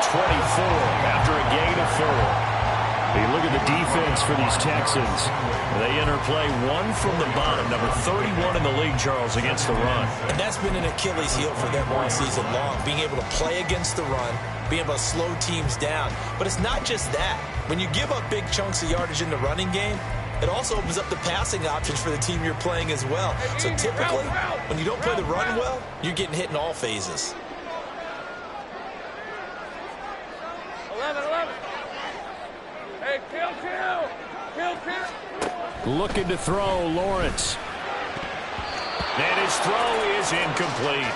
to 24 after a gain of 4. You look at the defense for these Texans. They enter play one from the bottom, number 31 in the league, Charles, against the run. And that's been an Achilles heel for them all season long, being able to play against the run, being able to slow teams down. But it's not just that. When you give up big chunks of yardage in the running game, it also opens up the passing options for the team you're playing as well. So typically, when you don't play the run well, you're getting hit in all phases. 11. Hey, kill. Looking to throw, Lawrence. And his throw is incomplete.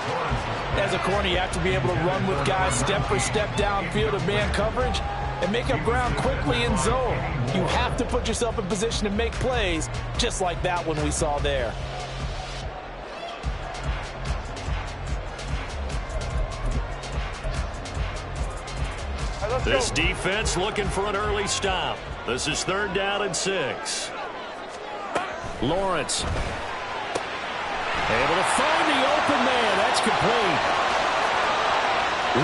As a corner, you have to be able to run with guys step for step downfield of man coverage and make up ground quickly in zone. You have to put yourself in position to make plays, just like that one we saw there. This defense looking for an early stop. This is 3rd down and 6. Lawrence. Able to find the open man. That's complete.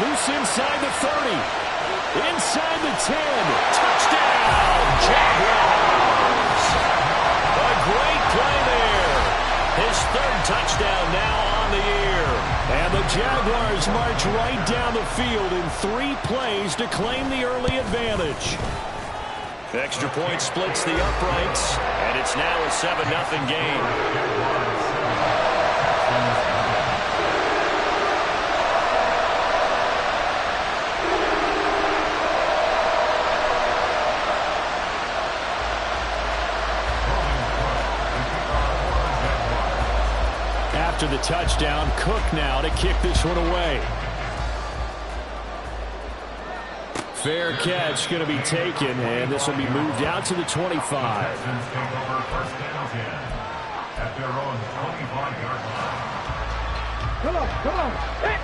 Loose inside the 30. Inside the 10. Touchdown, Jaguars. A great play there. His 3rd touchdown now on the year. And the Jaguars march right down the field in 3 plays to claim the early advantage. Extra point splits the uprights, and it's now a 7-0 game. After the touchdown, Cook now to kick this one away. Fair catch going to be taken, and this will be moved out to the 25. Come on. Hey.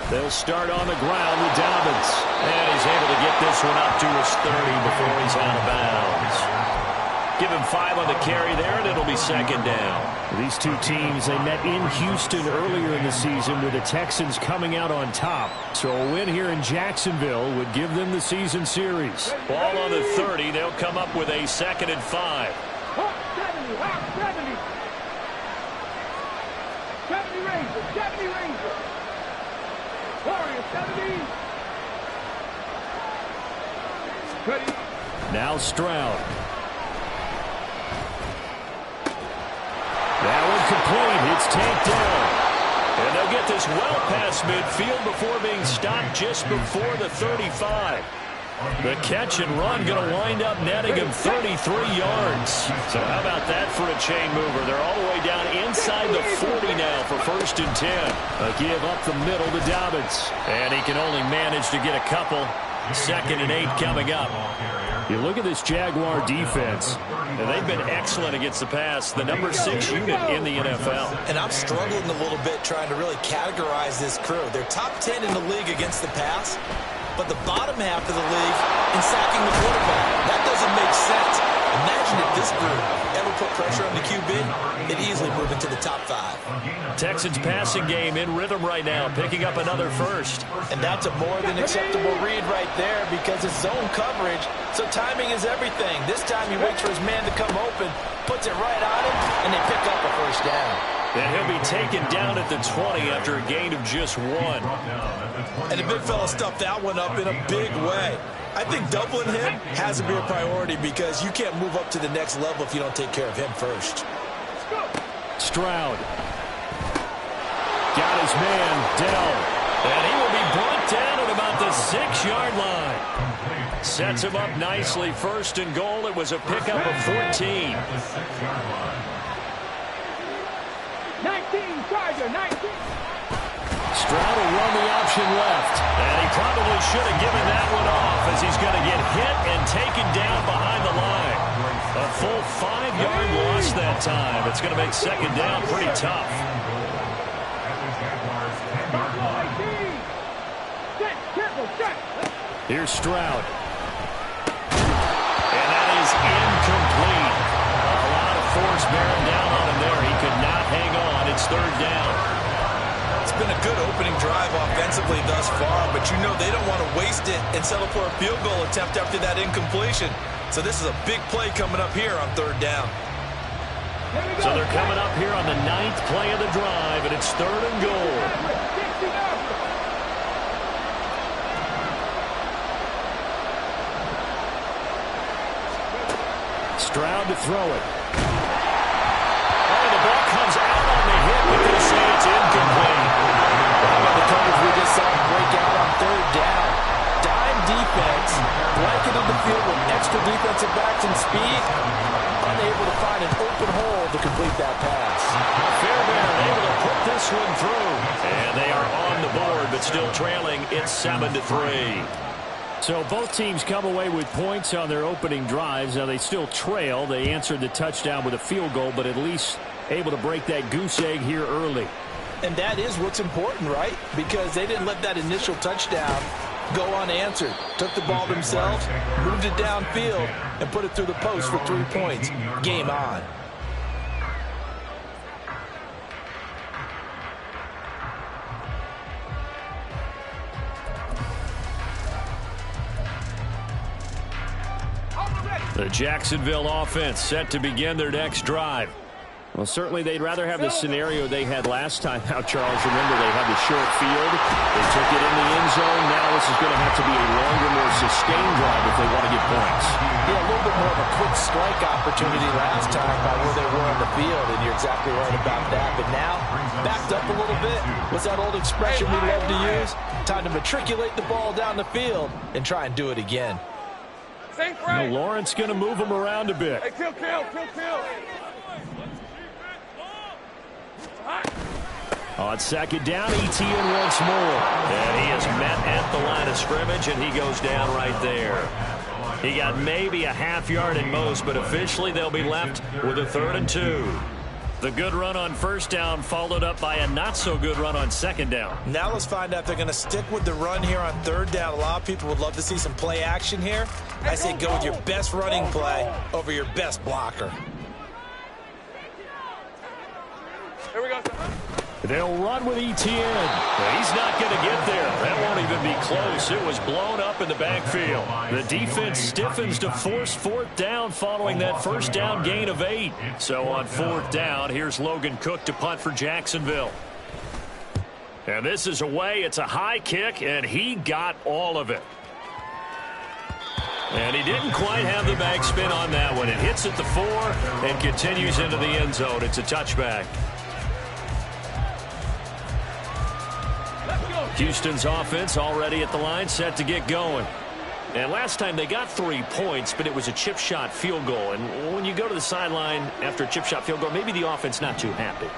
They'll start on the ground with Dobbins. And he's able to get this one up to his 30 before he's out of bounds. Give him 5 on the carry there, and it'll be 2nd down. These two teams, they met in Houston earlier in the season with the Texans coming out on top. So a win here in Jacksonville would give them the season series. Ball on the 30. They'll come up with a 2nd and 5. 70 Rangers. Warriors, 70. Now Stroud. That one complete. It's taken down. And they'll get this well past midfield before being stopped just before the 35. The catch and run going to wind up netting him 33 yards. So how about that for a chain mover? They're all the way down inside the 40 now for 1st and 10. A give up the middle to Dobbins. And he can only manage to get a couple. 2nd and 8 coming up. You look at this Jaguar defense, and they've been excellent against the pass, the number 6 unit in the NFL. And I'm struggling a little bit trying to really categorize this crew. They're top 10 in the league against the pass, but the bottom half of the league in sacking the quarterback. That doesn't make sense. Imagine if this group ever put pressure on the QB, they'd easily move into the top 5. Texans passing game in rhythm right now, picking up another 1st. And that's a more than acceptable read right there because it's zone coverage, so timing is everything. This time he waits for his man to come open, puts it right on him, and they pick up a 1st down. And he'll be taken down at the 20 after a gain of just 1. And the big fella stuffed that one up in a big way. I think doubling him has to be a priority because you can't move up to the next level if you don't take care of him first. Stroud. Got his man, Dell. And he will be brought down at about the 6-yard line. Sets him up nicely. 1st and goal. It was a pickup of 14. 19, Charger, 19. Stroud will run the option left. And he probably should have given that one off as he's going to get hit and taken down behind the line. A full 5-yard loss that time. It's going to make 2nd down pretty tough. Here's Stroud. And that is incomplete. A lot of force bearing down on him there. He could not hang a good opening drive offensively thus far, but you know they don't want to waste it and settle for a field goal attempt after that incompletion. So this is a big play coming up here on 3rd down. So they're coming up here on the 9th play of the drive, and it's 3rd and goal. Stroud to throw it. Oh, the ball comes out on the hit, but they say it's incomplete. How about the coverage we just saw break out on 3rd down? Dime defense, blanketed the field with extra defensive backs and speed, unable to find an open hole to complete that pass. Fairbairn able to put this one through. And they are on the board, but still trailing. It's 7-3. So both teams come away with points on their opening drives. Now they still trail. They answered the touchdown with a field goal, but at least able to break that goose egg here early. And that is what's important, right? Because they didn't let that initial touchdown go unanswered. Took the ball themselves, moved it downfield, and put it through the post for 3 points. Game on. The Jacksonville offense set to begin their next drive. Well, certainly they'd rather have the scenario they had last time out, Charles. Remember, they had the short field. They took it in the end zone. Now this is going to have to be a longer, more sustained drive if they want to get points. Yeah, a little bit more of a quick strike opportunity last time by where they were on the field, and you're exactly right about that. But now, backed up a little bit. What's that old expression we love to use? Time to matriculate the ball down the field and try and do it again. Now, Lawrence going to move him around a bit. Hey, kill. On 2nd down, Etienne once more. And he is met at the line of scrimmage, and he goes down right there. He got maybe a half yard at most, but officially they'll be left with a 3rd and 2. The good run on 1st down followed up by a not-so-good run on 2nd down. Now let's find out if they're going to stick with the run here on 3rd down. A lot of people would love to see some play action here. I say go with your best running play over your best blocker. Here we go. They'll run with Etienne. But he's not going to get there. That won't even be close. It was blown up in the backfield. The defense stiffens to force 4th down following that 1st down gain of 8. So on 4th down, here's Logan Cook to punt for Jacksonville. And this is away. It's a high kick, and he got all of it. And he didn't quite have the backspin on that one. It hits at the 4 and continues into the end zone. It's a touchback. Houston's offense already at the line, set to get going. And last time they got 3 points, but it was a chip shot field goal. And when you go to the sideline after a chip shot field goal, maybe the offense not too happy.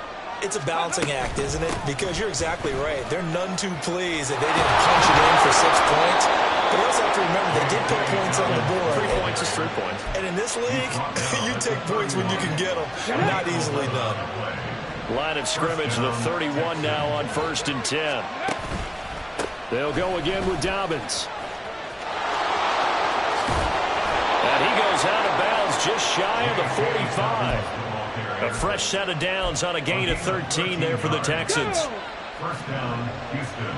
It's a balancing act, isn't it? Because you're exactly right. They're none too pleased that they didn't punch it in for 6 points. But you also have to remember they did put points on the board. 3 points is 3 points. And in this league, you take points when you can get them. Not easily done. Line of scrimmage, the 31 now on 1st and 10. They'll go again with Dobbins. And he goes out of bounds just shy of the 45. A fresh set of downs on a gain of 13 there for the Texans. 1st down, Houston.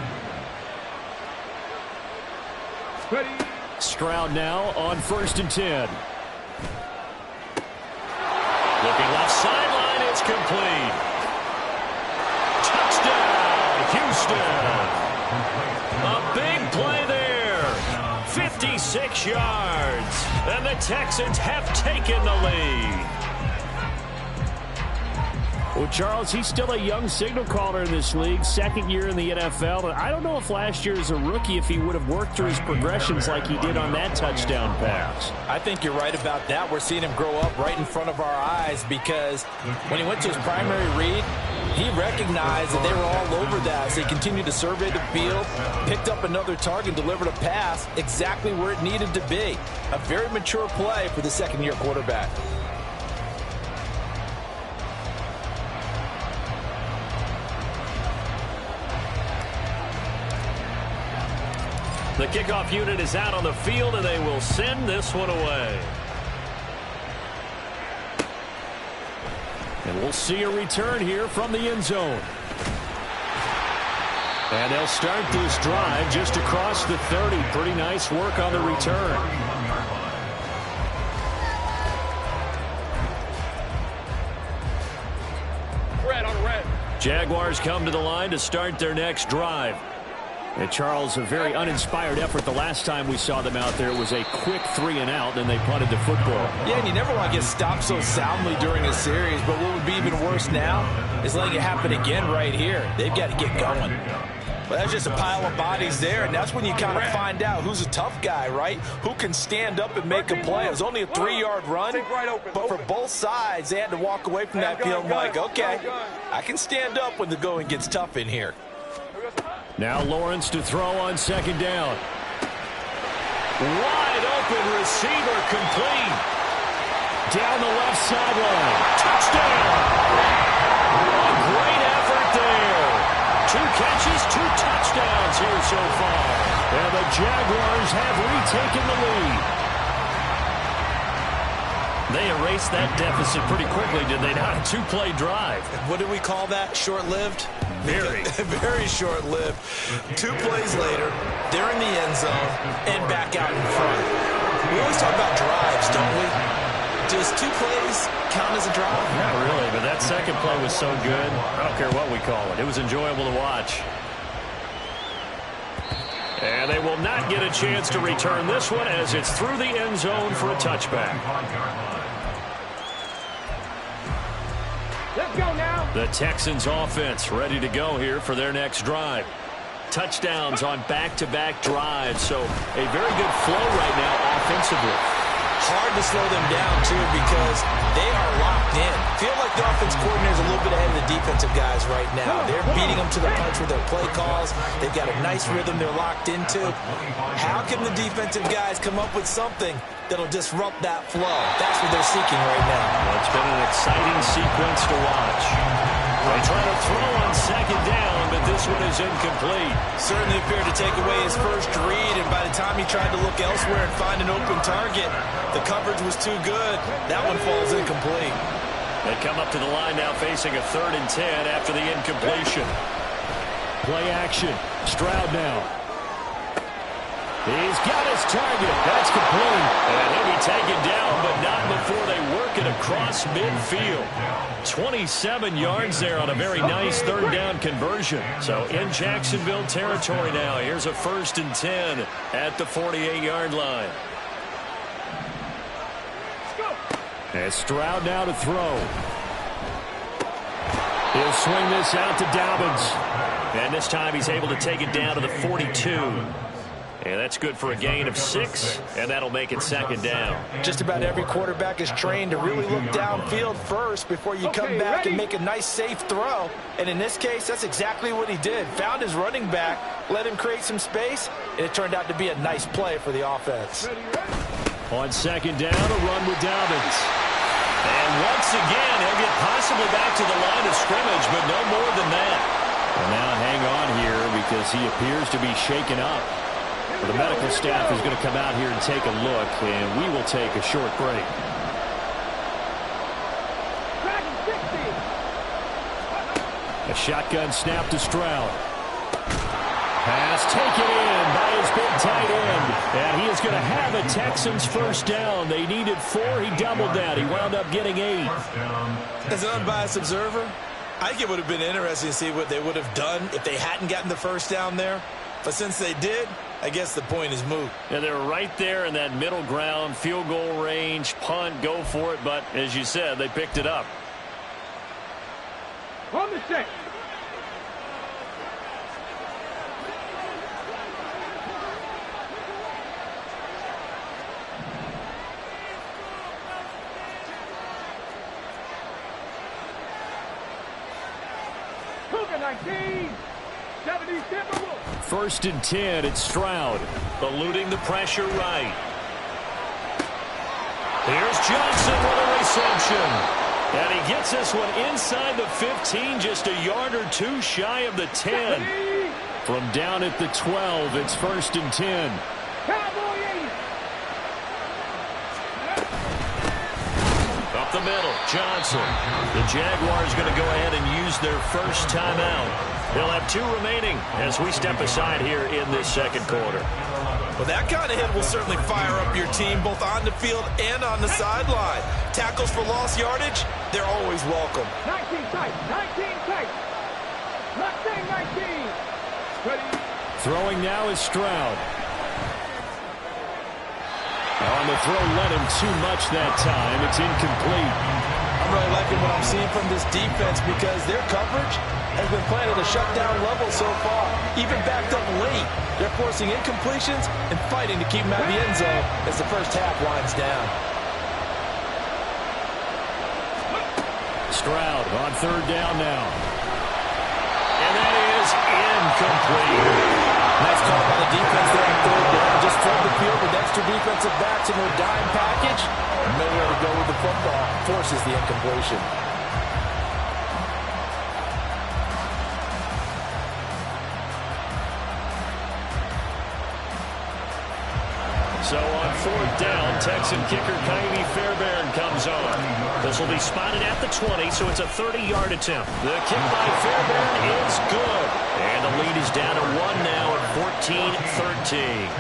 Stroud now on 1st and 10. Looking left sideline, it's complete. Touchdown, Houston. A big play there. 56 yards. And the Texans have taken the lead. Well, Charles, he's still a young signal caller in this league, 2nd year in the NFL. And I don't know if last year as a rookie, if he would have worked through his progressions like he did on that touchdown pass. I think you're right about that. We're seeing him grow up right in front of our eyes because when he went to his primary read, he recognized that they were all over that. So he continued to survey the field, picked up another target, delivered a pass exactly where it needed to be. A very mature play for the 2nd-year quarterback. The kickoff unit is out on the field, and they will send this one away. And we'll see a return here from the end zone. And they'll start this drive just across the 30. Pretty nice work on the return. Jaguars come to the line to start their next drive. And Charles, a very uninspired effort the last time we saw them out there. It was a quick 3-and-out, and they punted the football. Yeah, and you never want to get stopped so soundly during a series, but what would be even worse now is letting it happen again right here. They've got to get going. But that's just a pile of bodies there, and that's when you kind of find out who's a tough guy, right? Who can stand up and make a play. It was only a 3-yard run, but for both sides, they had to walk away from that feeling like, okay, I can stand up when the going gets tough in here. Now Lawrence to throw on second down. Wide open receiver complete. Down the left sideline. Touchdown. A great effort there. 2 catches, 2 touchdowns here so far. And the Jaguars have retaken the lead. They erased that deficit pretty quickly, did they not? A 2-play drive. What do we call that? Short-lived? Very. Very short-lived. 2 plays later, they're in the end zone and back out in front. We always talk about drives, don't we? Does 2 plays count as a drive? Not really, but that second play was so good. I don't care what we call it. It was enjoyable to watch. And they will not get a chance to return this one as it's through the end zone for a touchback. Let's go now. The Texans offense ready to go here for their next drive. Touchdowns on back-to-back drives, so a very good flow right now offensively. Hard to slow them down, too, because they are locked in. Feel like the offense coordinator is a little bit ahead of the defensive guys right now. They're beating them to the punch with their play calls. They've got a nice rhythm they're locked into. How can the defensive guys come up with something that'll disrupt that flow? That's what they're seeking right now. Well, it's been an exciting sequence to watch. They try to throw on second down, but this one is incomplete. Certainly appeared to take away his first read, and by the time he tried to look elsewhere and find an open target, the coverage was too good. That one falls incomplete. They come up to the line now facing a 3rd and 10 after the incompletion. Play action. Stroud now. He's got his target. That's complete. And he'll be taken down, but not before they work it across midfield. 27 yards there on a very nice 3rd down conversion. So in Jacksonville territory now. Here's a 1st and 10 at the 48-yard line. And Stroud now to throw. He'll swing this out to Dobbins. And this time he's able to take it down to the 42. And that's good for a gain of 6, and that'll make it 2nd down. Just about every quarterback is trained to really look downfield first before you come back and make a nice, safe throw. And in this case, that's exactly what he did. Found his running back, let him create some space, and it turned out to be a nice play for the offense. On 2nd down, a run with Dobbins. And once again, he'll get possibly back to the line of scrimmage, but no more than that. And now hang on here because he appears to be shaken up. The medical staff is going to come out here and take a look, and we will take a short break. A shotgun snap to Stroud. Pass taken in by his big tight end, and he is going to have a Texans 1st down. They needed 4. He doubled that. He wound up getting 8. As an unbiased observer, I think it would have been interesting to see what they would have done if they hadn't gotten the 1st down there. But since they did, I guess the point is moot. Yeah, they're right there in that middle ground, field goal range, punt, go for it. But as you said, they picked it up. On the 6. Cougar 19. 70 Timberwolves. 1st and 10, it's Stroud. Eluding the pressure right. Here's Johnson with a reception. And he gets this one inside the 15, just a yard or 2 shy of the 10. From down at the 12, it's 1st and 10. Up the middle, Johnson. The Jaguars going to go ahead and use their first timeout. He'll have 2 remaining as we step aside here in this second quarter. Well, that kind of hit will certainly fire up your team both on the field and on the sideline. Tackles for lost yardage, they're always welcome. 19 tight, 19 tight. Mustang 19. Ready. Throwing now is Stroud. On the throw, let him too much that time. It's incomplete. I'm really liking what I'm seeing from this defense because their coverage has been playing at a shutdown level so far. Even backed up late, they're forcing incompletions and fighting to keep them out of the end zone as the first half winds down. Stroud on 3rd down now. And that is incomplete. Nice call by the defense there on 3rd down. Just flood the field with extra defensive backs in their dime package. Nowhere to go with the football. Forces the incompletion. So on 4th down, Texan kicker Ka'imi Fairbairn comes on. This will be spotted at the 20, so it's a 30-yard attempt. The kick by Fairbairn is good. And the lead is down to 1 now at 14-13.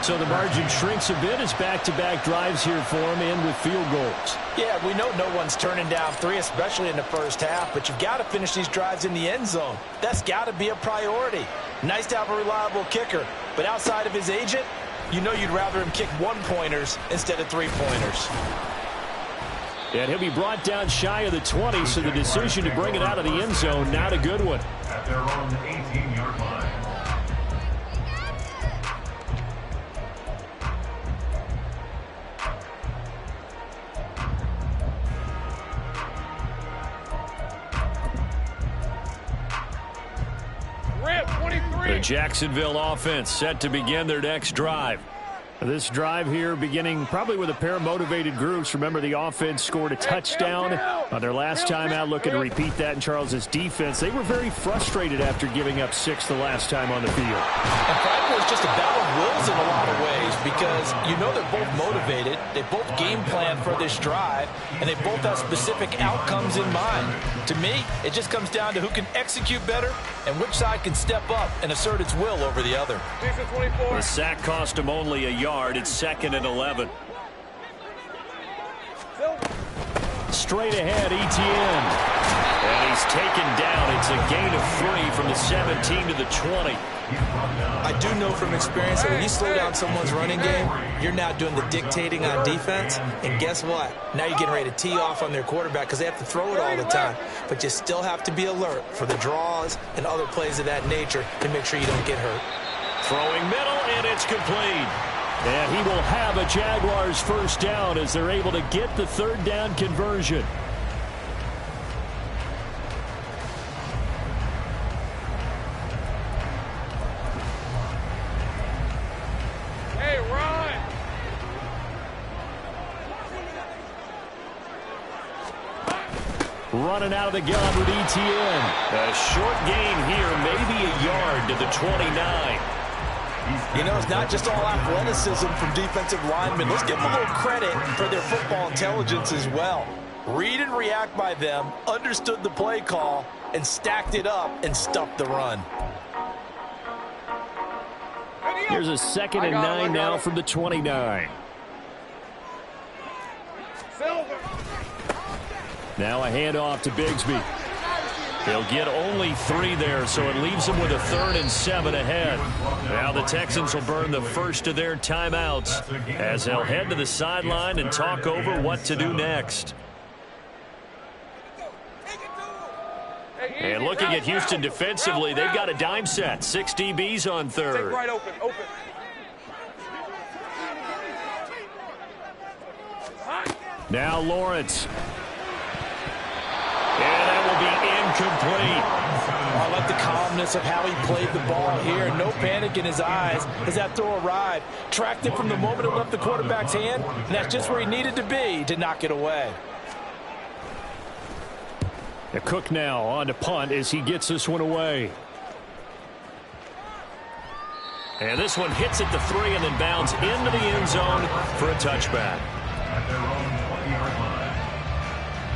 So the margin shrinks a bit as back-to-back drives here for him and with field goals. Yeah, we know no one's turning down 3, especially in the first half, but you've got to finish these drives in the end zone. That's got to be a priority. Nice to have a reliable kicker, but outside of his agent, you know you'd rather him kick 1-pointers instead of 3-pointers. And he'll be brought down shy of the 20, so the decision to bring it out of the end zone, not a good one. At their own 18-yard line. The Jacksonville offense set to begin their next drive. This drive here beginning probably with a pair of motivated groups. Remember, the offense scored a touchdown on their last time out, looking to repeat that in Charles's defense. They were very frustrated after giving up 6 the last time on the field. And frankly, it's just a battle of wills in a lot of ways because you know they're both motivated, they both game plan for this drive, and they both have specific outcomes in mind. To me, it just comes down to who can execute better and which side can step up and assert its will over the other. The sack cost him only a yard. It's 2nd and 11. Straight ahead, Etienne. And he's taken down. It's a gain of 3 from the 17 to the 20. I do know from experience that when you slow down someone's running game, you're now doing the dictating on defense. And guess what? Now you're getting ready to tee off on their quarterback because they have to throw it all the time. But you still have to be alert for the draws and other plays of that nature to make sure you don't get hurt. Throwing middle, and it's complete. And he will have a Jaguars first down as they're able to get the 3rd down conversion. Hey, run! Running out of the gun with Etienne. A short gain here, maybe a yard to the 29. You know, it's not just all athleticism from defensive linemen. Let's give them a little credit for their football intelligence as well. Read and react by them, understood the play call, and stacked it up and stuffed the run. Here's a 2nd and 9 now from the 29. Now a handoff to Bigsby. He'll get only 3 there, so it leaves him with a 3rd and 7 ahead. Now the Texans will burn the first of their timeouts as they'll head to the sideline and talk over what to do next. And looking at Houston defensively, they've got a dime set. 6 DBs on 3rd. Right open. Now Lawrence. And that will be incomplete. I like the calmness of how he played the ball here. No panic in his eyes as that throw arrived. Tracked it from the moment it left the quarterback's hand, and that's just where he needed to be to knock it away. The Cook now on to punt as he gets this one away. And this one hits at the 3 and then bounds into the end zone for a touchback.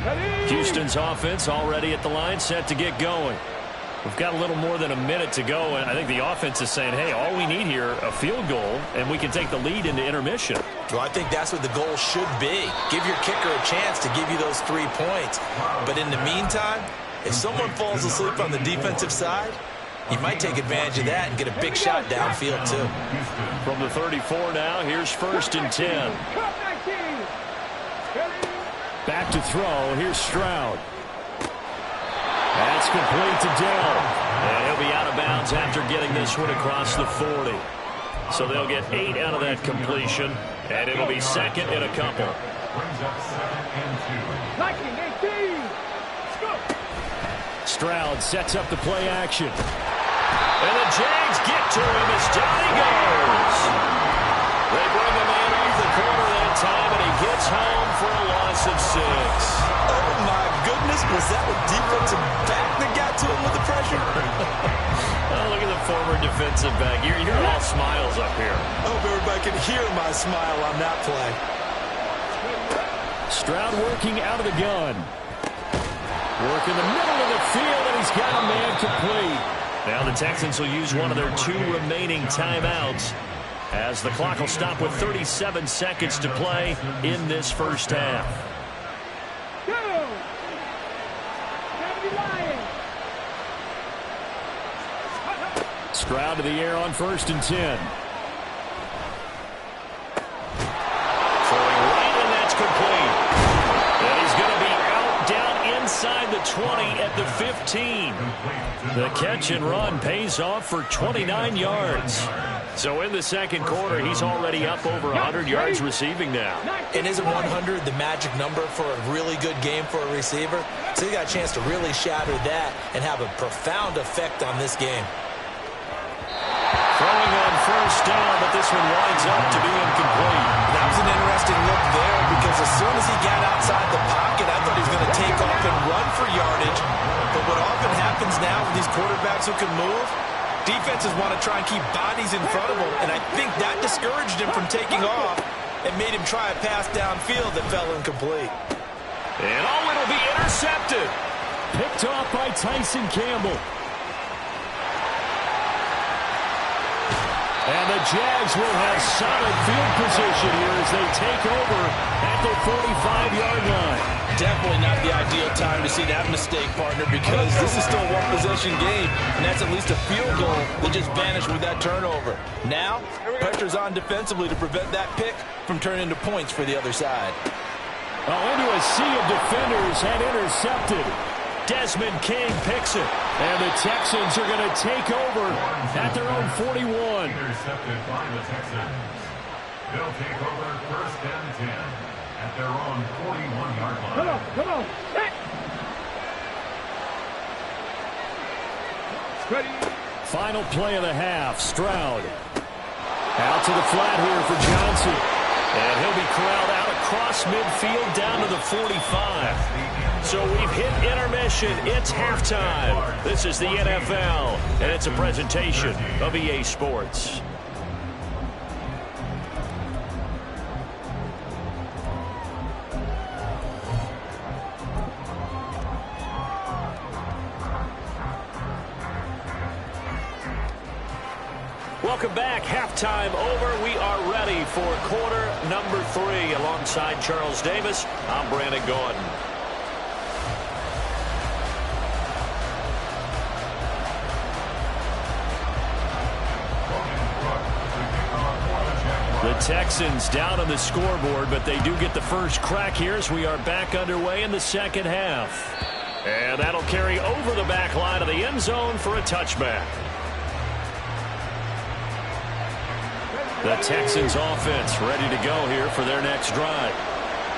Ready? Houston's offense already at the line, set to get going. We've got a little more than a minute to go, and I think the offense is saying, hey, all we need here, a field goal, and we can take the lead into intermission. Well, I think that's what the goal should be. Give your kicker a chance to give you those 3 points. But in the meantime, if someone falls asleep on the defensive side, you might take advantage of that and get a big shot downfield, too. From the 34 now, here's 1st and 10. Back to throw. Here's Stroud. That's complete to Dell. And he'll be out of bounds after getting this one across the 40. So they'll get 8 out of that completion, and it'll be 2nd and a couple. Stroud sets up the play action. And the Jags get to him as down he goes. They bring the man off the corner that time, and he gets home for a loss of 6. Oh, my goodness. Was that a defensive back that got to him with the pressure? Oh, look at the former defensive back. You're all smiles up here. I hope everybody can hear my smile on that play. Stroud working out of the gun. Work in the middle of the field, and he's got a man complete. Now the Texans will use one of their 2 remaining timeouts as the clock will stop with 37 seconds to play in this first half. Stroud to the air on 1st and 10. Throwing right, and that's complete. And he's going to be out down inside the 20 at the 15. The catch and run pays off for 29 yards. So in the second quarter, he's already up over 100 yards receiving now. And isn't 100 the magic number for a really good game for a receiver? So you got a chance to really shatter that and have a profound effect on this game. Throwing on 1st down, but this one winds up to be incomplete. That was an interesting look there because as soon as he got outside the pocket, I thought he was going to take off and run for yardage. But what often happens now with these quarterbacks who can move, defenses want to try and keep bodies in front of them, and I think that discouraged him from taking off and made him try a pass downfield that fell incomplete. And it'll be intercepted. Picked off by Tyson Campbell. And the Jags will have solid field position here as they take over at their 45-yard line. Definitely not the ideal time to see that mistake, partner, because this is still a one-possession game, and that's at least a field goal that just vanished with that turnover. Now, pressure's on defensively to prevent that pick from turning into points for the other side. Into a sea of defenders and intercepted. Desmond King picks it. And the Texans are going to take over at their own 41. Intercepted by the Texans. They'll take over 1st and 10 at their own 41-yard line. Come on. Ready. Final play of the half. Stroud. Out to the flat here for Johnson. And he'll be corralled out across midfield down to the 45. So we've hit intermission. It's halftime. This is the NFL, and it's a presentation of EA Sports. Welcome back. Halftime over. We are ready for quarter number 3. Alongside Charles Davis, I'm Brandon Gordon. The Texans down on the scoreboard, but they do get the first crack here as we are back underway in the second half. And that'll carry over the back line of the end zone for a touchback. The Texans offense ready to go here for their next drive.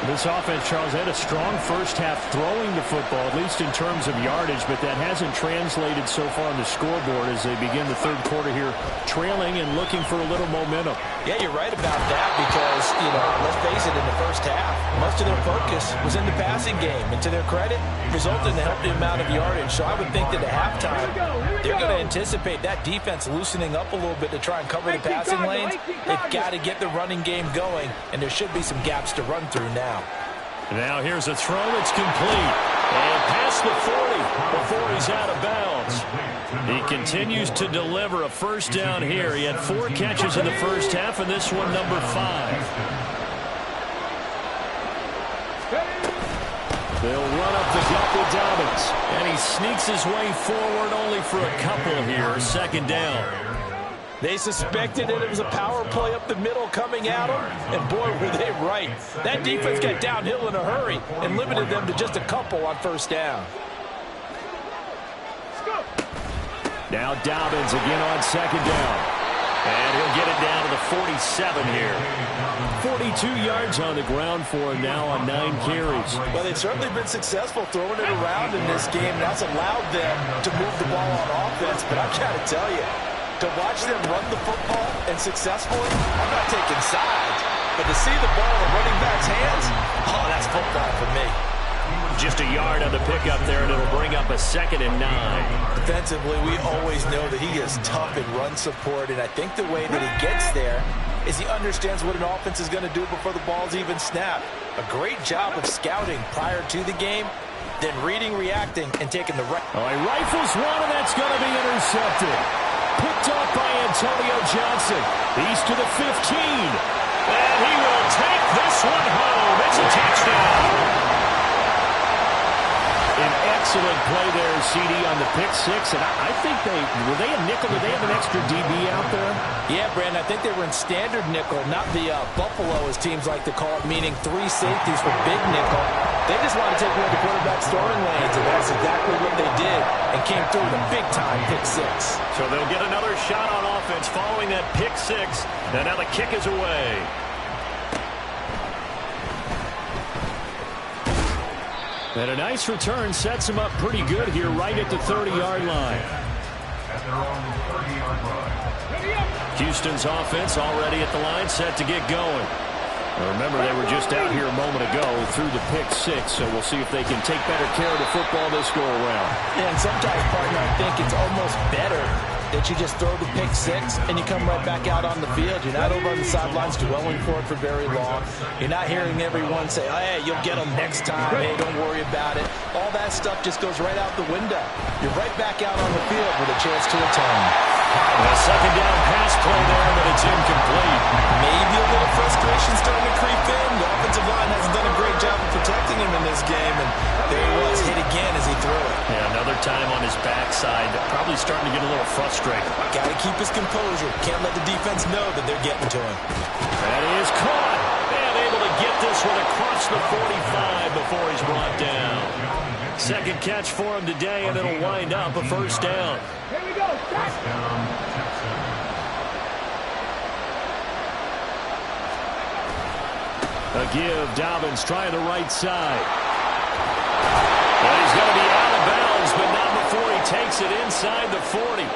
This offense, Charles, had a strong first half throwing the football, at least in terms of yardage, but that hasn't translated so far on the scoreboard as they begin the third quarter here, trailing and looking for a little momentum. Yeah, you're right about that because, let's face it, in the first half, most of their focus was in the passing game. And to their credit, resulted in a healthy amount of yardage. So I would think that at halftime, they're going to anticipate that defense loosening up a little bit to try and cover the passing lanes. They've got to get the running game going, and there should be some gaps to run through now. Now here's a throw that's complete. And past the 40 before he's out of bounds. He continues to deliver a first down here. He had 4 catches in the first half, and this one number 5. They'll run up the gut with Dobbins. And he sneaks his way forward only for a couple here. Second down. They suspected it was a power play up the middle coming at them, and boy, were they right. That defense got downhill in a hurry and limited them to just a couple on first down. Now Dobbins again on second down. And he'll get it down to the 47 here. 42 yards on the ground for him now on 9 carries. Well, they've certainly been successful throwing it around in this game. That's allowed them to move the ball on offense. But I've got to tell you, to watch them run the football and successfully, I'm not taking sides. But to see the ball in the running back's hands, oh, that's football for me. Just a yard on the pickup there, and it'll bring up a 2nd and 9. Defensively, we always know that he is tough in run support, and I think the way that he gets there is he understands what an offense is going to do before the ball's even snapped. A great job of scouting prior to the game, then reading, reacting, and taking the right. Oh, he rifles one, and that's going to be intercepted. Picked off by Antonio Johnson. He's to the 15. And he will take this one home. It's a touchdown. An excellent play there, CD, on the pick 6. And I think were they a nickel? Did they have an extra DB out there? Yeah, Brandon, I think they were in standard nickel, not the Buffalo, as teams like to call it, meaning 3 safeties for big nickel. They just wanted to take away the quarterback's throwing lanes, and that's exactly what they did, and came through with a big-time pick 6. So they'll get another shot on offense following that pick 6. And now the kick is away. And a nice return sets him up pretty good here right at the 30-yard line. Houston's offense already at the line, set to get going. Now remember, they were just out here a moment ago through the pick 6, so we'll see if they can take better care of the football this go-around. Yeah, and sometimes, partner, I think it's almost better that you just throw the pick 6 and you come right back out on the field. You're not over on the sidelines dwelling for it for very long. You're not hearing everyone say, oh, hey, you'll get them next time. Hey, don't worry about it. All that stuff just goes right out the window. You're right back out on the field with a chance to atone. A second down pass play there, but it's incomplete. Maybe a little frustration starting to creep in. The offensive line hasn't done a great job of protecting him in this game, and there he was, hit again as he threw it. Yeah, another time on his backside, probably starting to get a little frustrated. Got to keep his composure. Can't let the defense know that they're getting to him. That is caught. And able to get this one across the 45 before he's brought down. Second catch for him today, and it'll wind up a first down. Here we go. A give. Dobbins trying the right side. Well, he's going to be out of bounds, but not before he takes it inside the 40.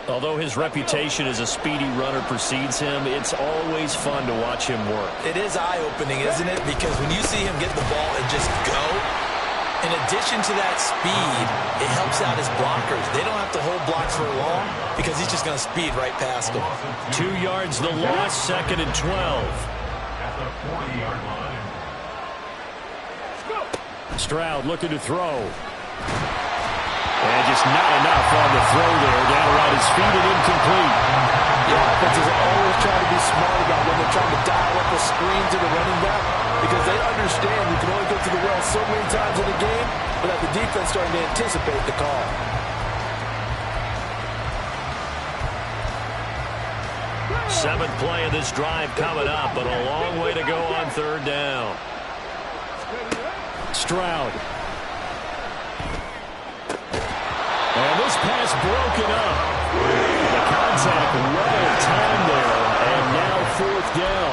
Although his reputation as a speedy runner precedes him, it's always fun to watch him work. It is eye-opening, isn't it? Because when you see him get the ball and just go, in addition to that speed, it helps out his blockers. They don't have to hold blocks for long because he's just going to speed right past them. 2 yards the loss, 2nd and 12. At the 40-yard line. Stroud looking to throw. And just not enough on the throw there. Down around his feet and incomplete. Yeah, offenses are always trying to be smart about when they're trying to dial up a screen to the running back, because they understand you can only go to the well so many times in a game without the defense starting to anticipate the call. Seventh play of this drive coming up, but a long way to go on third down. Stroud. And this pass broken up. The contact well timed there, and now fourth down.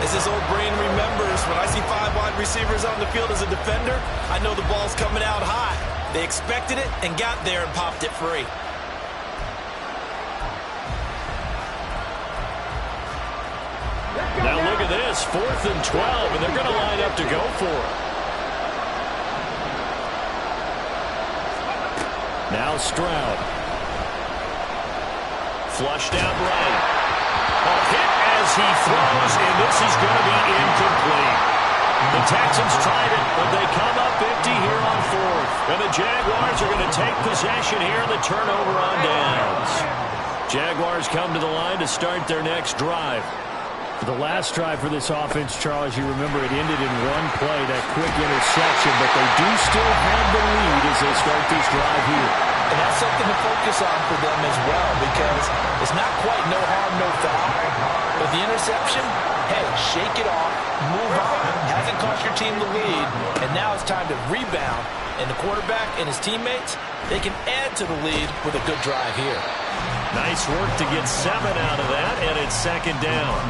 As this old brain remembers, when I see 5 wide receivers on the field as a defender, I know the ball's coming out high. They expected it and got there and popped it free. Now look at this, 4th and 12, and they're going to line up to go for it. Now Stroud. Flushed out right. A hit as he throws, and this is going to be incomplete. The Texans tried it, but they come up empty here on fourth. And the Jaguars are going to take possession here in the turnover on downs. Jaguars come to the line to start their next drive. For the last drive for this offense, Charles, you remember it ended in one play, that quick interception, but they do still have the lead as they start this drive here. And that's something to focus on for them as well, because it's not quite no harm, no foul. But the interception, hey, shake it off, move on. Hasn't cost your team the lead, and now it's time to rebound. And the quarterback and his teammates, they can add to the lead with a good drive here. Nice work to get 7 out of that, and it's second down.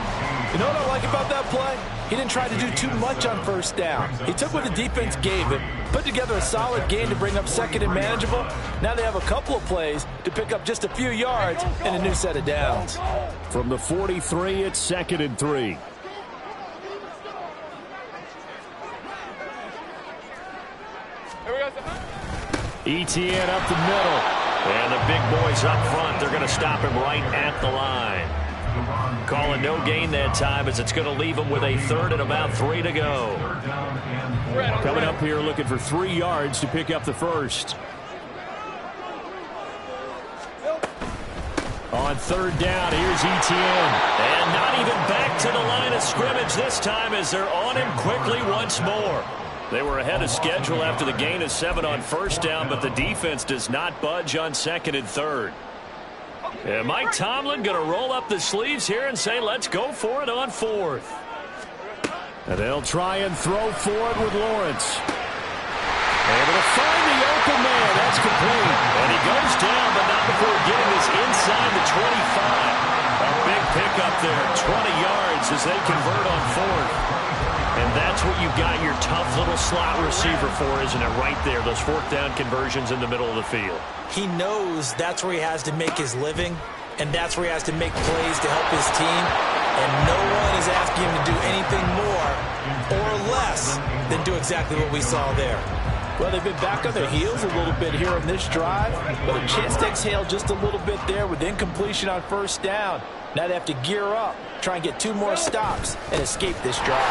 You know what I like about that play? He didn't try to do too much on first down. He took what the defense gave him, put together a solid game to bring up second and manageable. Now they have a couple of plays to pick up just a few yards and a new set of downs. From the 43, it's 2nd and 3. Etienne up the middle. And the big boys up front, they're going to stop him right at the line. Calling no gain that time as it's going to leave him with a third and about 3 to go. Coming up here looking for 3 yards to pick up the first. On third down, here's Etienne. And not even back to the line of scrimmage this time as they're on him quickly once more. They were ahead of schedule after the gain of 7 on first down, but the defense does not budge on second and third. And Mike Tomlin going to roll up the sleeves here and say, let's go for it on fourth. And they'll try and throw for it with Lawrence. Able to find the open man. That's complete. And he goes down, but not before getting this inside the 25. A big pickup there, 20 yards as they convert on fourth. And that's what you got your tough little slot receiver for, isn't it? Right there, those fourth down conversions in the middle of the field. He knows that's where he has to make his living, and that's where he has to make plays to help his team. And no one is asking him to do anything more or less than do exactly what we saw there. Well, they've been back on their heels a little bit here on this drive, but a chance to exhale just a little bit there with incompletion on first down. Now they have to gear up, try and get 2 more stops, and escape this drive.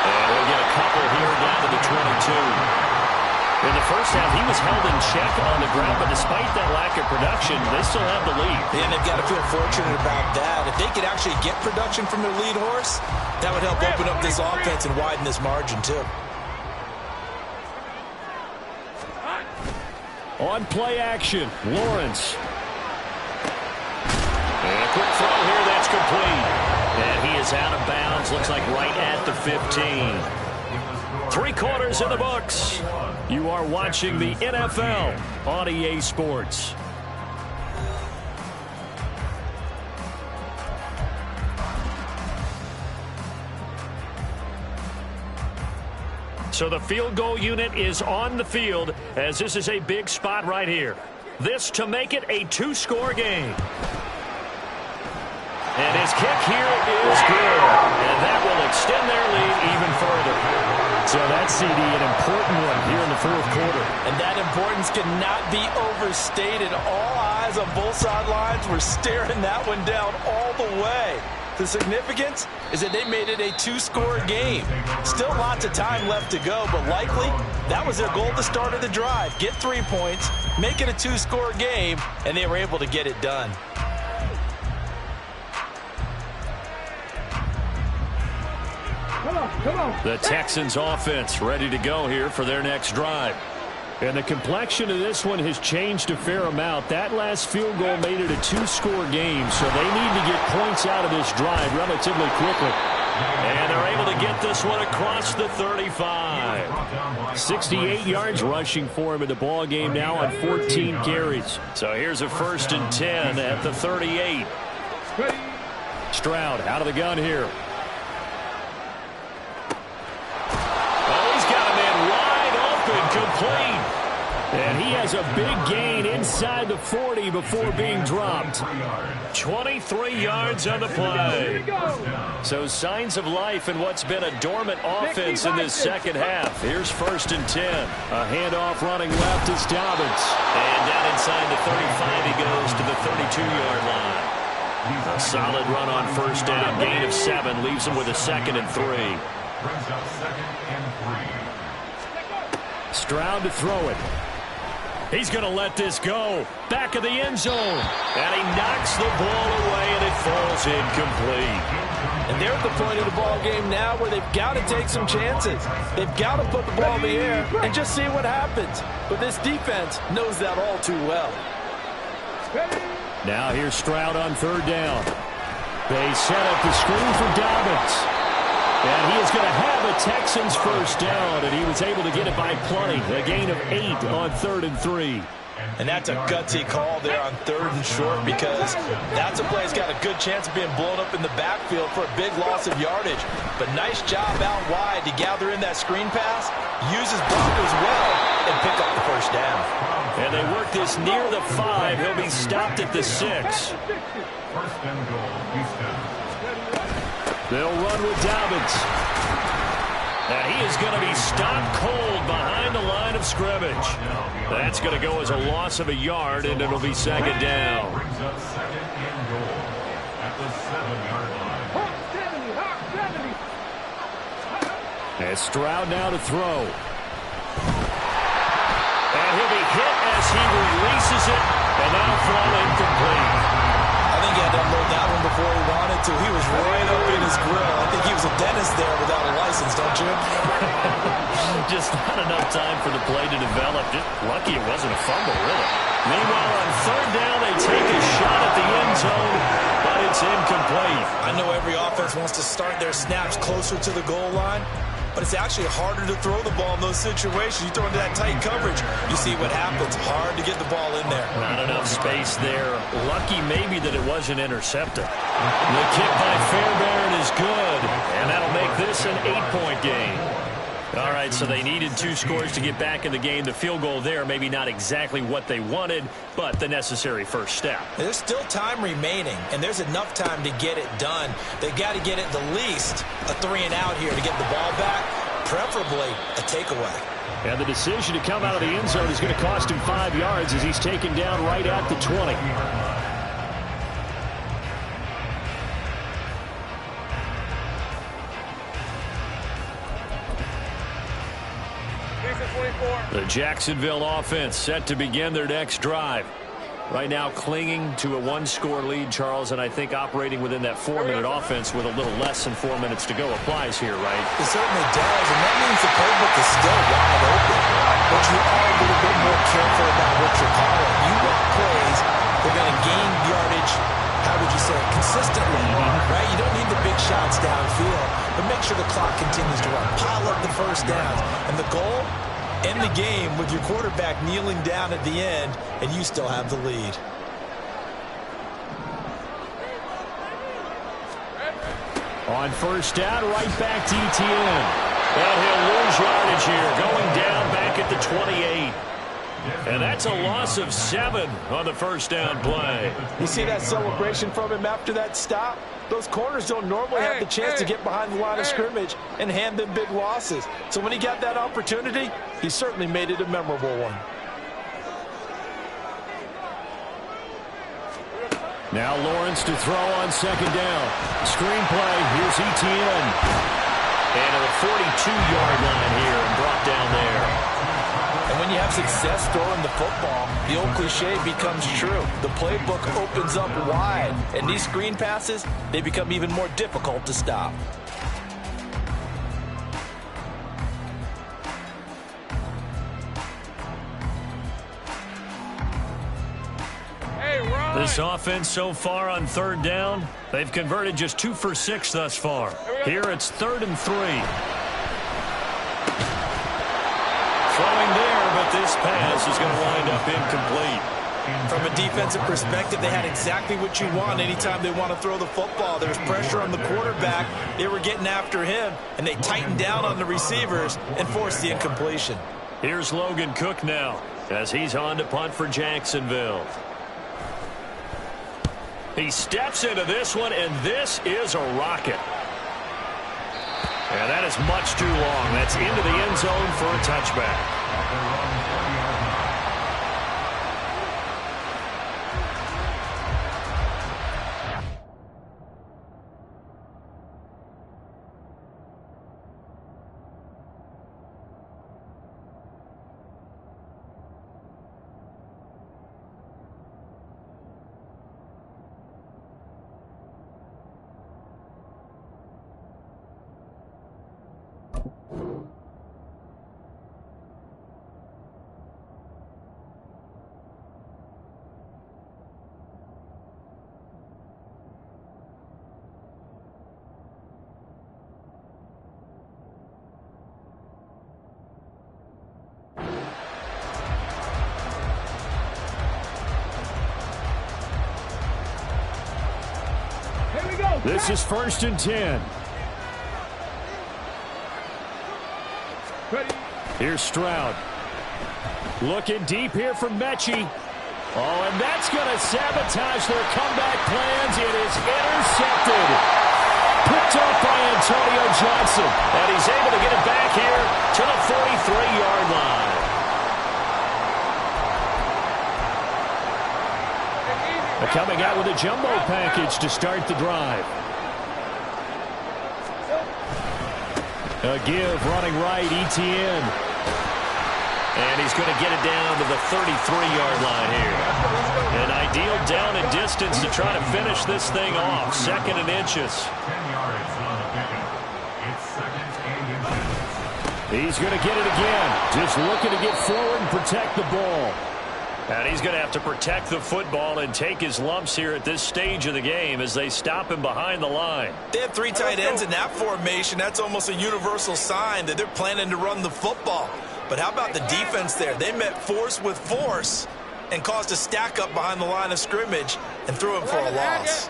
And we'll get a couple here down to the 22. In the first half, he was held in check on the ground, but despite that lack of production, they still have the lead. And they've got to feel fortunate about that. If they could actually get production from their lead horse, that would help open up this offense and widen this margin, too. On play action, Lawrence. And a quick throw here, that's complete. And he is out of bounds, looks like right at the 15. 3 quarters in the books. You are watching the NFL on EA Sports. So the field goal unit is on the field as this is a big spot right here. This to make it a 2-score game. And his kick here is good. And that will extend their lead even further. So that's, CD, an important one here in the fourth quarter. And that importance cannot be overstated. All eyes on both sidelines were staring that one down all the way. The significance is that they made it a 2-score game. Still lots of time left to go, but likely that was their goal at the start of the drive. Get 3 points, make it a 2-score game, and they were able to get it done. Come on. The Texans offense ready to go here for their next drive. And the complexion of this one has changed a fair amount. That last field goal made it a 2-score game, so they need to get points out of this drive relatively quickly. And they're able to get this one across the 35. 68 yards rushing for him in the ball game now on 14 carries. So here's a 1st and 10 at the 38. Stroud out of the gun here. Complete. And he has a big gain inside the 40 before being dropped. 23 yards on the play. So signs of life in what's been a dormant offense in this second half. Here's 1st and 10. A handoff running left is Dobbins. And down inside the 35 he goes to the 32-yard line. A solid run on first down. Gain of 7 leaves him with a 2nd and 3. brings up 2nd and 3. Stroud to throw it. He's going to let this go. Back of the end zone. And he knocks the ball away, and it falls incomplete. And they're at the point of the ball game now where they've got to take some chances. They've got to put the ball in the air and just see what happens. But this defense knows that all too well. Now here's Stroud on 3rd down. They set up the screen for Dobbins. And he is going to have a Texans first down, and he was able to get it by plenty. A gain of 8 on 3rd and 3. And that's a gutsy call there on 3rd and short, because that's a play that's got a good chance of being blown up in the backfield for a big loss of yardage. But nice job out wide to gather in that screen pass, use his blockers well, and pick up the first down. And they work this near the 5. He'll be stopped at the 6. 1st and goal, Houston. They'll run with Dobbins. And he is going to be stopped cold behind the line of scrimmage. That's going to go as a loss of a yard, and it'll be 2nd down. Brings up 2nd and goal at the 7-yard line. As Stroud now to throw. And he'll be hit as he releases it, and that'll fall incomplete. I think he had to unload that one before he wanted to. He was right up in his grill. I think he was a dentist there without a license, don't you? Just not enough time for the play to develop. Just lucky it wasn't a fumble, really. Meanwhile, on 3rd down, they take a shot at the end zone, but it's incomplete. I know every offense wants to start their snaps closer to the goal line, but it's actually harder to throw the ball in those situations. You throw into that tight coverage, you see what happens. Hard to get the ball in there. Not enough space there. Lucky maybe that it wasn't intercepted. The kick by Fairbairn is good, and that'll make this an 8-point game. All right, so they needed 2 scores to get back in the game. The field goal there, maybe not exactly what they wanted, but the necessary first step. There's still time remaining, and there's enough time to get it done. They've got to get at the least a 3-and-out here to get the ball back, preferably a takeaway. And the decision to come out of the end zone is going to cost him 5 yards as he's taken down right at the 20. The Jacksonville offense set to begin their next drive. Right now clinging to a 1-score lead, Charles, and I think operating within that 4-minute offense with a little less than 4 minutes to go applies here, right? It certainly does, and that means the playbook is still wide open. But you are a little bit more careful about what you're calling. You want plays that are going to gain yardage, how would you say, consistently, right? You don't need the big shots downfield, but make sure the clock continues to run. Pile up the first downs. And the goal? End the game with your quarterback kneeling down at the end, and you still have the lead. On 1st down, right back to Etienne. And he'll lose yardage here, going down back at the 28. And that's a loss of 7 on the 1st down play. You see that celebration from him after that stop? Those corners don't normally have the chance to get behind the line of scrimmage and hand them big losses. So when he got that opportunity, he certainly made it a memorable one. Now Lawrence to throw on 2nd down. Screenplay, here's Etienne. And to the 42-yard line here and brought down there. And when you have success throwing the football, the old cliche becomes true. The playbook opens up wide, and these screen passes, they become even more difficult to stop. This offense so far on 3rd down, they've converted just 2 for 6 thus far. Here it's 3rd and 3. Throwing there, but this pass is going to wind up incomplete. From a defensive perspective, they had exactly what you want anytime they want to throw the football. There was pressure on the quarterback. They were getting after him, and they tightened down on the receivers and forced the incompletion. Here's Logan Cook now as he's on to punt for Jacksonville. He steps into this one, and this is a rocket. And that is much too long. That's into the end zone for a touchback. This is 1st and 10. Ready. Here's Stroud. Looking deep here for Mechie. Oh, and that's going to sabotage their comeback plans. It is intercepted. Picked up by Antonio Johnson. And he's able to get it back here to the 43-yard line. They're coming out with a jumbo package to start the drive. A give running right, Etienne. And he's going to get it down to the 33-yard line here. An ideal down and distance to try to finish this thing off. 2nd and inches. 10 yards on the pickup. It's 2nd and inches. He's going to get it again. Just looking to get forward and protect the ball. And he's going to have to protect the football and take his lumps here at this stage of the game as they stop him behind the line. They have 3 tight ends in that formation. That's almost a universal sign that they're planning to run the football. But how about the defense there? They met force with force and caused a stack up behind the line of scrimmage and threw him for a loss.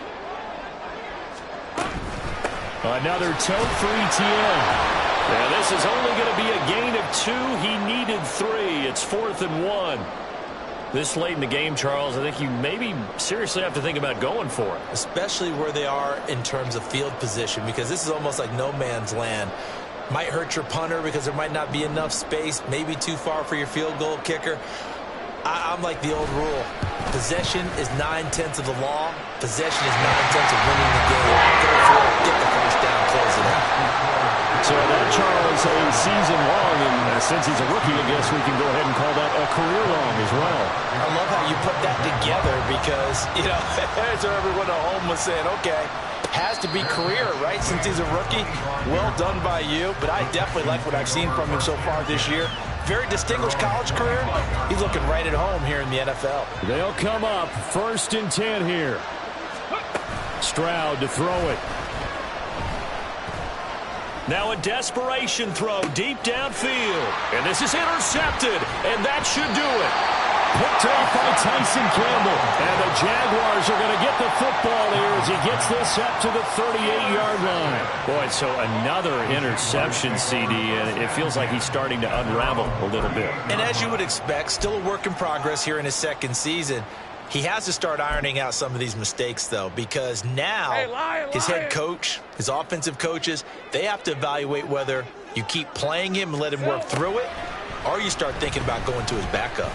Another toe for Etienne. Yeah, this is only going to be a gain of 2. He needed 3. It's 4th and 1. This late in the game, Charles, I think you maybe seriously have to think about going for it. Especially where they are in terms of field position, because this is almost like no man's land. Might hurt your punter because there might not be enough space, maybe too far for your field goal kicker. I'm like the old rule. Possession is 9/10 of the law. Possession is 9/10 of winning the game. Go for it, get the first down, close it out. So that, Charles, a season long, and since he's a rookie, I guess we can go ahead and call that a career long as well. I love how you put that together because, you know, that's what everyone at home was saying, okay, has to be career, right, since he's a rookie. Well done by you, but I definitely like what I've seen from him so far this year. Very distinguished college career. He's looking right at home here in the NFL. They'll come up 1st and 10 here. Stroud to throw it. Now a desperation throw deep downfield. And this is intercepted. And that should do it. Picked off by Tyson Campbell. And the Jaguars are going to get the football here as he gets this up to the 38-yard line. Boy, so another interception, CD, and it feels like he's starting to unravel a little bit. And as you would expect, still a work in progress here in his 2nd season. He has to start ironing out some of these mistakes, though, because now his head coach, his offensive coaches, they have to evaluate whether you keep playing him and let him work through it, or you start thinking about going to his backup.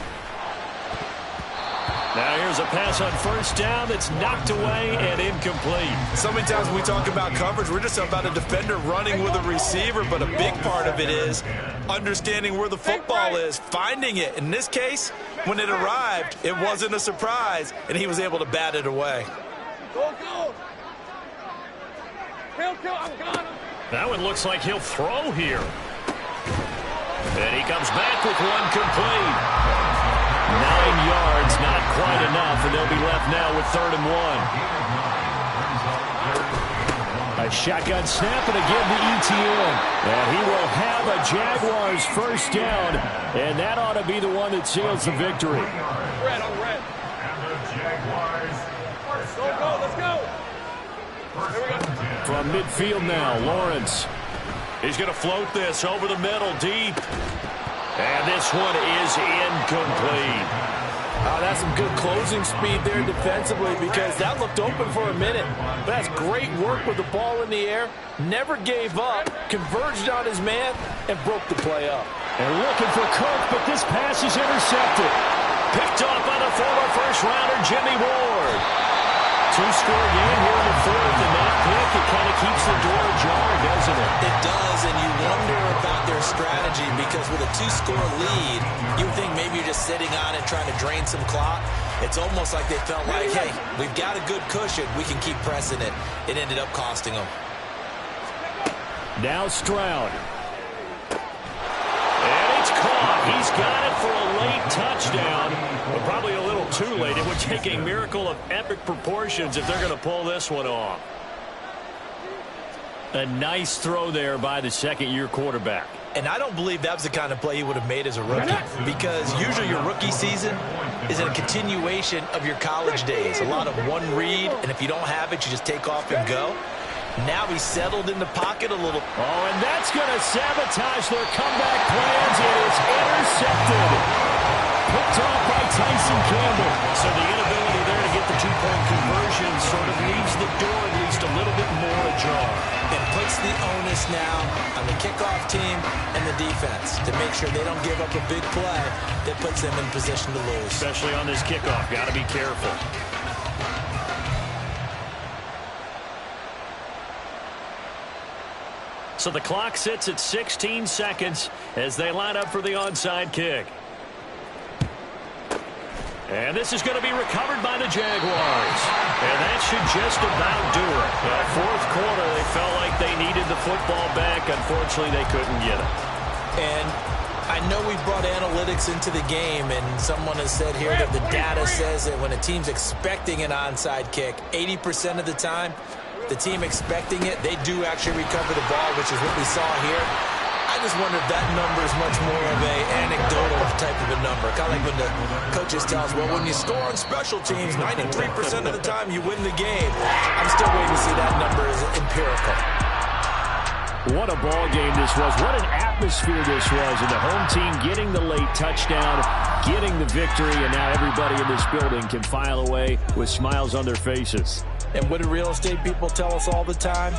Now here's a pass on 1st down that's knocked away and incomplete. So many times when we talk about coverage, we're just about a defender running with a receiver, but a big part of it is understanding where the football is, finding it. In this case, when it arrived, it wasn't a surprise, and he was able to bat it away. Go, go. Kill, I'm gone. That one looks like he'll throw here. And he comes back with one complete. 9 yards, not quite enough, and they'll be left now with 3rd and 1. A shotgun snap and again to Etienne. And he will have a Jaguars 1st down, and that ought to be the one that seals the victory. Red on red. And the Jaguars first Go, down. let's go. First and 10. From midfield now, Lawrence. He's going to float this over the middle, deep. And this one is incomplete. That's some good closing speed there defensively because that looked open for a minute. But that's great work with the ball in the air. Never gave up, converged on his man, and broke the play up. And looking for Cook, but this pass is intercepted. Picked off by the former first-rounder, Jimmy Ward. 2-score game here in the 4th, and that pick, it kind of keeps the door ajar, doesn't it? It does, and you wonder about their strategy because with a 2-score lead, you would think maybe you're just sitting on it trying to drain some clock. It's almost like they felt like, hey, we've got a good cushion. We can keep pressing it. It ended up costing them. Now Stroud. And it's caught. He's got it for a late touchdown, but probably a little too late. It would take a miracle of epic proportions if they're going to pull this one off. A nice throw there by the 2nd-year quarterback. And I don't believe that was the kind of play he would have made as a rookie, because usually your rookie season is a continuation of your college days. A lot of one read, and if you don't have it, you just take off and go. Now he's settled in the pocket a little. Oh, and that's going to sabotage their comeback plans. It is intercepted. Picked off by Tyson Campbell. So the inability there to get the two-point conversion sort of leaves the door at least a little bit more ajar. It puts the onus now on the kickoff team and the defense to make sure they don't give up a big play that puts them in position to lose. Especially on this kickoff. Got to be careful. So the clock sits at 16 seconds as they line up for the onside kick. And this is going to be recovered by the Jaguars. And that should just about do it. Fourth quarter, they felt like they needed the football back. Unfortunately, they couldn't get it. And I know we brought analytics into the game, and someone has said here that the data says that when a team's expecting an onside kick, 80% of the time, the team expecting it, they do actually recover the ball, which is what we saw here. I just wonder if that number is much more of a anecdotal type of a number. Kind of like when the coaches tell us, well, when you score on special teams, 93% of the time you win the game. I'm still waiting to see that number as empirical. What a ball game this was. What an atmosphere this was. And the home team getting the late touchdown, getting the victory, and now everybody in this building can file away with smiles on their faces. And what do real estate people tell us all the time?